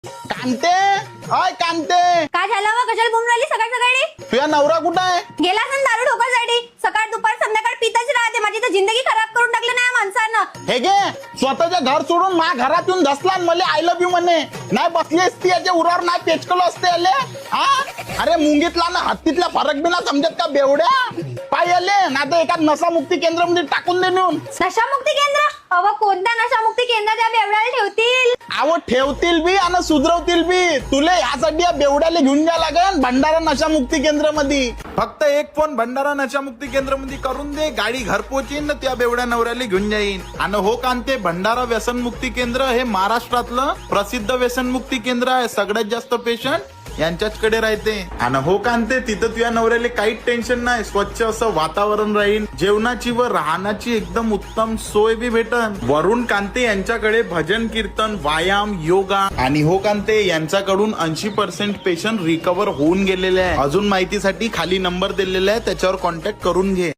कांते, अय कांते, काय झालं व कशाला बोलून राहिली सकाळ सकाळी? तुझा नवरा कुठं आहे? गेला असेल दारू ठोकायसाठी. सकाळ दुपार संध्याकाळ पितच राहते. माझी तर जिंदगी खराब करून टाकली ना या माणसानं. हे गे स्वतःच्या घर सोडून मा घरात येऊन धसला आणि मला आय लव्ह यू म्हणे. नाही बसली असती याच्या उरावर नाही पेचकलो असते आले. हा अरे मुंगीतला ना हत्तीतला फरक बी ना समजत का बेवड्या? पाय आले ना तर एका नशामुक्ती केंद्रामध्ये टाकून दे नेऊन. नशामुक्ती केंद्र? अव कोणत्या नशामुक्ती केंद्र त्या बेवड्याला ठेवतील? अहो ठेवतील बी आणि सुधरवतील बी. तुले यासाठी या बेवड्याला घेऊन जा लागन भंडारा नशामुक्ती केंद्र मध्ये. फक्त एक फोन भंडारा नशामुक्ती केंद्र मध्ये करून दे, गाडी घर पोहोचीन त्या बेवड्या नवऱ्याला घेऊन जाईन. आणि हो कांते, भंडारा व्यसनमुक्ती केंद्र हे महाराष्ट्रातलं प्रसिद्ध व्यसनमुक्ती केंद्र आहे. सगळ्यात जास्त पेशंट यांच्याचकडे राहते. आणि हो कांते, तिथं तुझ्या नवऱ्याला काहीच टेन्शन नाही. स्वच्छ असं वातावरण राहील, जेवणाची व राहण्याची एकदम उत्तम सोय बी भेटन. वरुण कांते यांच्याकडे भजन कीर्तन, व्यायाम, योगा आणि हो कांते यांच्याकडून 80% पेशंट रिकवर होऊन गेलेले आहे. अजून माहितीसाठी खाली नंबर दिलेला आहे, त्याच्यावर कॉन्टॅक्ट करून घे.